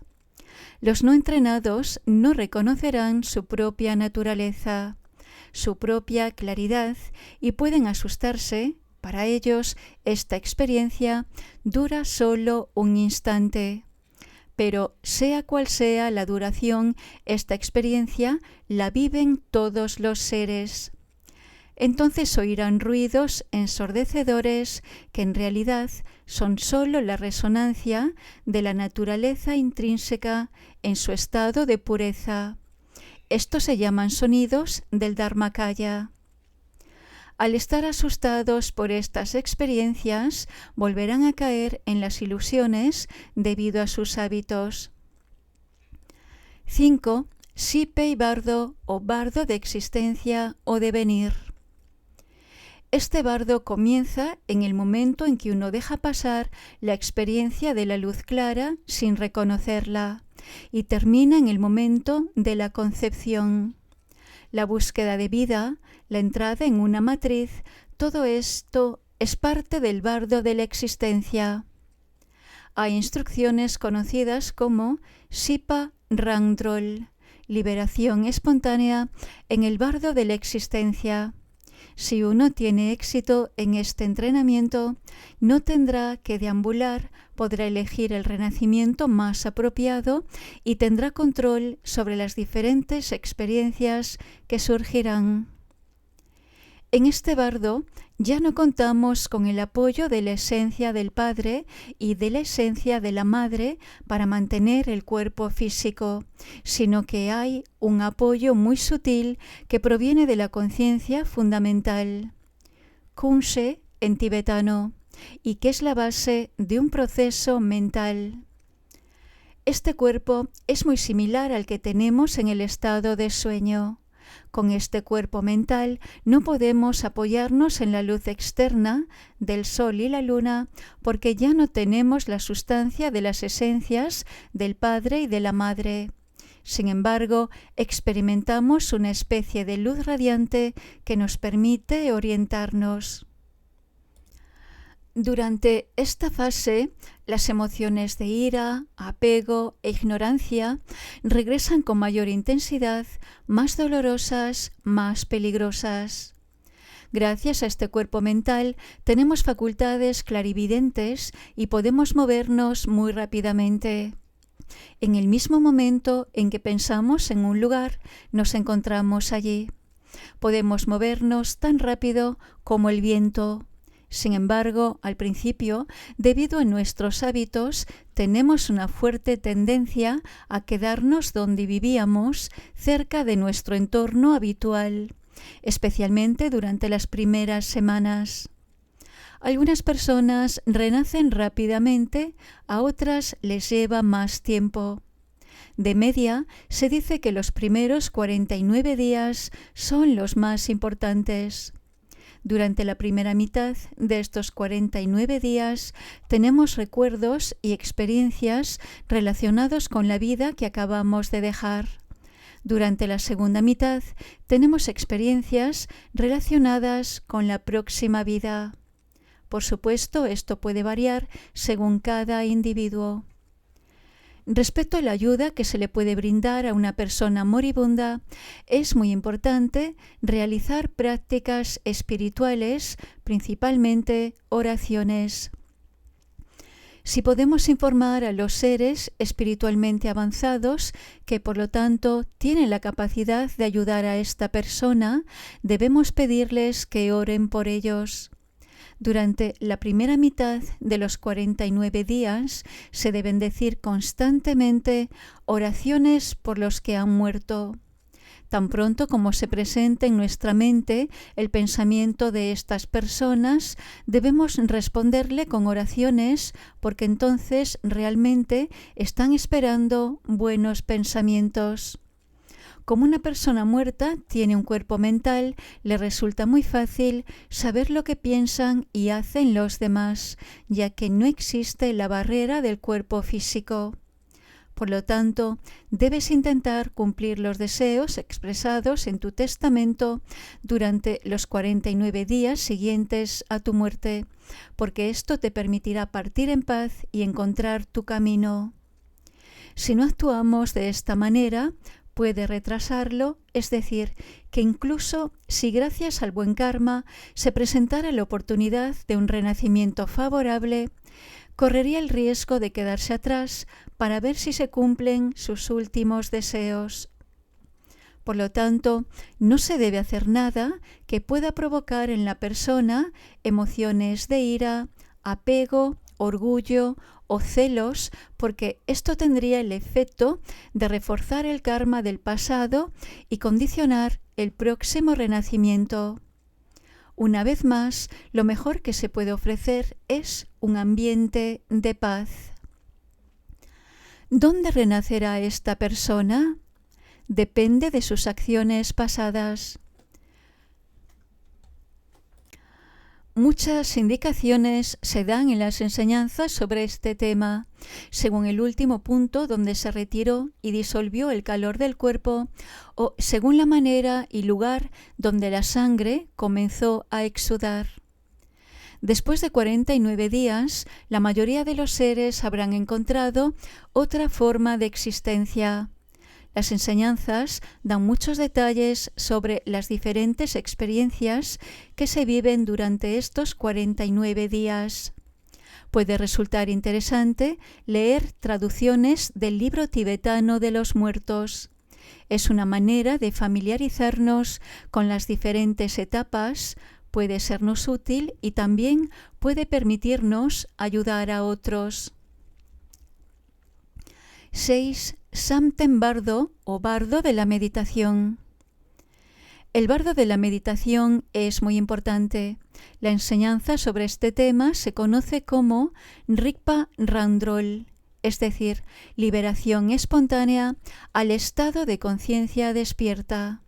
Los no entrenados no reconocerán su propia naturaleza, su propia claridad y pueden asustarse. Para ellos, esta experiencia dura solo un instante. Pero sea cual sea la duración, esta experiencia la viven todos los seres. Entonces oirán ruidos ensordecedores que en realidad son sólo la resonancia de la naturaleza intrínseca en su estado de pureza. Estos se llaman sonidos del Dharmakaya. Al estar asustados por estas experiencias, volverán a caer en las ilusiones debido a sus hábitos. 5. Sipei Bardo o bardo de existencia o devenir. Este bardo comienza en el momento en que uno deja pasar la experiencia de la luz clara sin reconocerla y termina en el momento de la concepción. La búsqueda de vida, la entrada en una matriz, todo esto es parte del bardo de la existencia. Hay instrucciones conocidas como Sipa Rangdrol, liberación espontánea en el bardo de la existencia. Si uno tiene éxito en este entrenamiento, no tendrá que deambular, podrá elegir el renacimiento más apropiado y tendrá control sobre las diferentes experiencias que surgirán. En este bardo ya no contamos con el apoyo de la esencia del Padre y de la esencia de la Madre para mantener el cuerpo físico, sino que hay un apoyo muy sutil que proviene de la conciencia fundamental, Kunse en tibetano, y que es la base de un proceso mental. Este cuerpo es muy similar al que tenemos en el estado de sueño. Con este cuerpo mental no podemos apoyarnos en la luz externa del sol y la luna porque ya no tenemos la sustancia de las esencias del Padre y de la Madre. Sin embargo, experimentamos una especie de luz radiante que nos permite orientarnos. Durante esta fase, las emociones de ira, apego e ignorancia regresan con mayor intensidad, más dolorosas, más peligrosas. Gracias a este cuerpo mental, tenemos facultades clarividentes y podemos movernos muy rápidamente. En el mismo momento en que pensamos en un lugar, nos encontramos allí. Podemos movernos tan rápido como el viento. Sin embargo, al principio, debido a nuestros hábitos, tenemos una fuerte tendencia a quedarnos donde vivíamos, cerca de nuestro entorno habitual, especialmente durante las primeras semanas. Algunas personas renacen rápidamente, a otras les lleva más tiempo. De media, se dice que los primeros 49 días son los más importantes. Durante la primera mitad de estos 49 días tenemos recuerdos y experiencias relacionados con la vida que acabamos de dejar. Durante la segunda mitad tenemos experiencias relacionadas con la próxima vida. Por supuesto, esto puede variar según cada individuo. Respecto a la ayuda que se le puede brindar a una persona moribunda, es muy importante realizar prácticas espirituales, principalmente oraciones. Si podemos informar a los seres espiritualmente avanzados, que por lo tanto tienen la capacidad de ayudar a esta persona, debemos pedirles que oren por ellos. Durante la primera mitad de los 49 días se deben decir constantemente oraciones por los que han muerto. Tan pronto como se presente en nuestra mente el pensamiento de estas personas, debemos responderle con oraciones porque entonces realmente están esperando buenos pensamientos. Como una persona muerta tiene un cuerpo mental, le resulta muy fácil saber lo que piensan y hacen los demás, ya que no existe la barrera del cuerpo físico. Por lo tanto, debes intentar cumplir los deseos expresados en tu testamento durante los 49 días siguientes a tu muerte, porque esto te permitirá partir en paz y encontrar tu camino. Si no actuamos de esta manera, puede retrasarlo, es decir, que incluso si gracias al buen karma se presentara la oportunidad de un renacimiento favorable, correría el riesgo de quedarse atrás para ver si se cumplen sus últimos deseos. Por lo tanto, no se debe hacer nada que pueda provocar en la persona emociones de ira, apego, orgullo o celos, porque esto tendría el efecto de reforzar el karma del pasado y condicionar el próximo renacimiento. Una vez más, lo mejor que se puede ofrecer es un ambiente de paz. ¿Dónde renacerá esta persona? Depende de sus acciones pasadas. Muchas indicaciones se dan en las enseñanzas sobre este tema, según el último punto donde se retiró y disolvió el calor del cuerpo, o según la manera y lugar donde la sangre comenzó a exudar. Después de 49 días, la mayoría de los seres habrán encontrado otra forma de existencia. Las enseñanzas dan muchos detalles sobre las diferentes experiencias que se viven durante estos 49 días. Puede resultar interesante leer traducciones del libro tibetano de los muertos. Es una manera de familiarizarnos con las diferentes etapas, puede sernos útil y también puede permitirnos ayudar a otros. 6. Samten Bardo o bardo de la meditación. El bardo de la meditación es muy importante. La enseñanza sobre este tema se conoce como Rigpa Randrol, es decir, liberación espontánea al estado de conciencia despierta.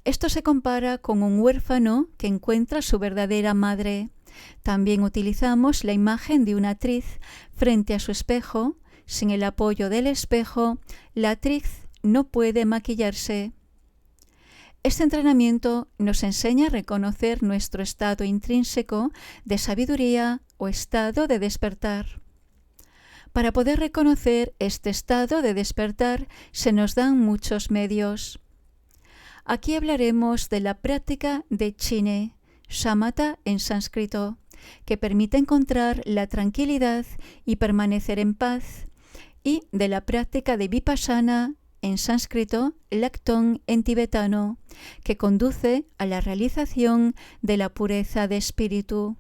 Esto se compara con un huérfano que encuentra a su verdadera madre. También utilizamos la imagen de una actriz frente a su espejo. Sin el apoyo del espejo, la actriz no puede maquillarse. Este entrenamiento nos enseña a reconocer nuestro estado intrínseco de sabiduría o estado de despertar. Para poder reconocer este estado de despertar se nos dan muchos medios. Aquí hablaremos de la práctica de Chine, Shamatha en sánscrito, que permite encontrar la tranquilidad y permanecer en paz, y de la práctica de Vipassana en sánscrito, Lakton en tibetano, que conduce a la realización de la pureza de espíritu.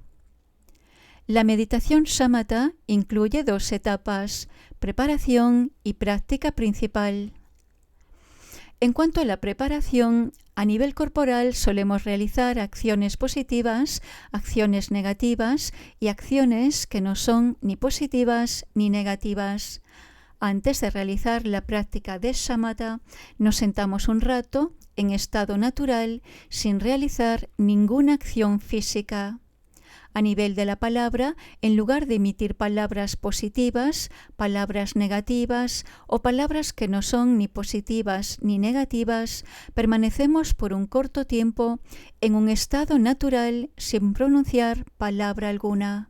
La meditación Shamatha incluye 2 etapas, preparación y práctica principal. En cuanto a la preparación, a nivel corporal solemos realizar acciones positivas, acciones negativas y acciones que no son ni positivas ni negativas. Antes de realizar la práctica de Shamatha, nos sentamos un rato en estado natural sin realizar ninguna acción física. A nivel de la palabra, en lugar de emitir palabras positivas, palabras negativas o palabras que no son ni positivas ni negativas, permanecemos por un corto tiempo en un estado natural sin pronunciar palabra alguna.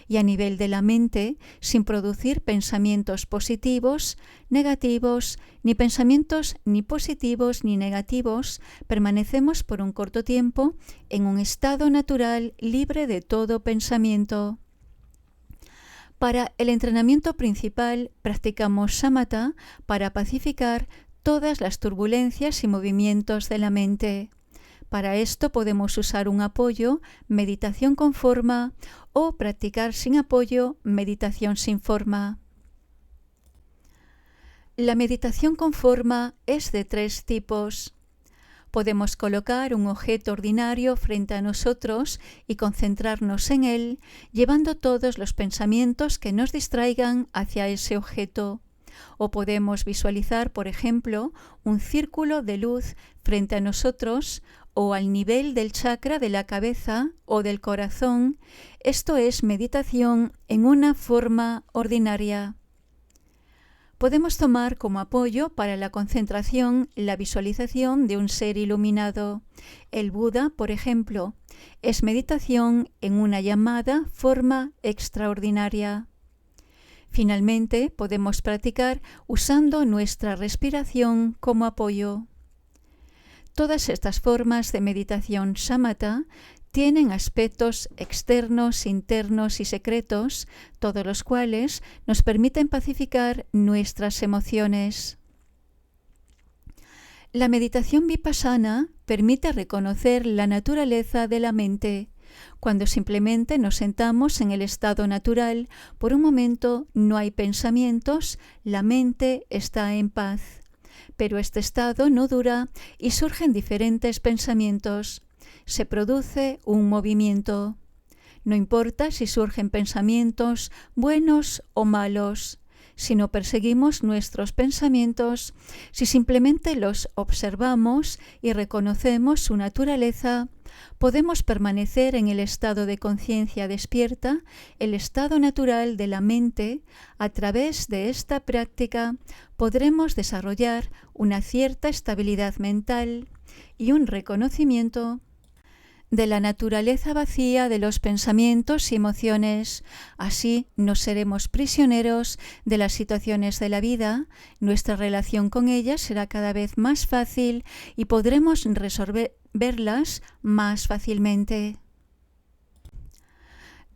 Y a nivel de la mente, sin producir pensamientos positivos, negativos, ni pensamientos ni positivos ni negativos, permanecemos por un corto tiempo en un estado natural libre de todo pensamiento. Para el entrenamiento principal, practicamos Shamatha para pacificar todas las turbulencias y movimientos de la mente. Para esto podemos usar un apoyo, meditación con forma, o practicar sin apoyo, meditación sin forma. La meditación con forma es de 3 tipos. Podemos colocar un objeto ordinario frente a nosotros y concentrarnos en él, llevando todos los pensamientos que nos distraigan hacia ese objeto. O podemos visualizar, por ejemplo, un círculo de luz frente a nosotros o al nivel del chakra de la cabeza o del corazón. Esto es meditación en una forma ordinaria. Podemos tomar como apoyo para la concentración la visualización de un ser iluminado. El Buda, por ejemplo, es meditación en una llamada forma extraordinaria. Finalmente, podemos practicar usando nuestra respiración como apoyo. Todas estas formas de meditación Shamatha tienen aspectos externos, internos y secretos, todos los cuales nos permiten pacificar nuestras emociones. La meditación Vipassana permite reconocer la naturaleza de la mente. Cuando simplemente nos sentamos en el estado natural, por un momento no hay pensamientos, la mente está en paz. Pero este estado no dura y surgen diferentes pensamientos. Se produce un movimiento. No importa si surgen pensamientos buenos o malos. Si no perseguimos nuestros pensamientos, si simplemente los observamos y reconocemos su naturaleza, podemos permanecer en el estado de conciencia despierta, el estado natural de la mente. A través de esta práctica podremos desarrollar una cierta estabilidad mental y un reconocimiento de la naturaleza vacía de los pensamientos y emociones. Así no seremos prisioneros de las situaciones de la vida, nuestra relación con ellas será cada vez más fácil y podremos resolverlas más fácilmente.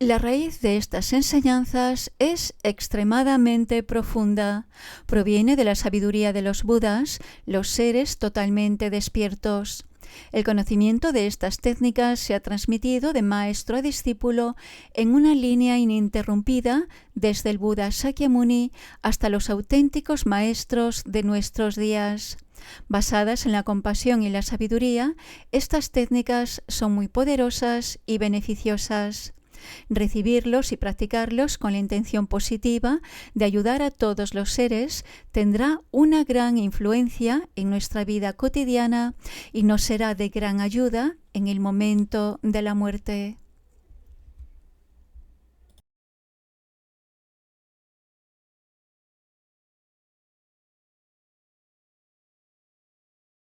La raíz de estas enseñanzas es extremadamente profunda. Proviene de la sabiduría de los Budas, los seres totalmente despiertos. El conocimiento de estas técnicas se ha transmitido de maestro a discípulo en una línea ininterrumpida desde el Buda Sakyamuni hasta los auténticos maestros de nuestros días. Basadas en la compasión y la sabiduría, estas técnicas son muy poderosas y beneficiosas. Recibirlos y practicarlos con la intención positiva de ayudar a todos los seres tendrá una gran influencia en nuestra vida cotidiana y nos será de gran ayuda en el momento de la muerte.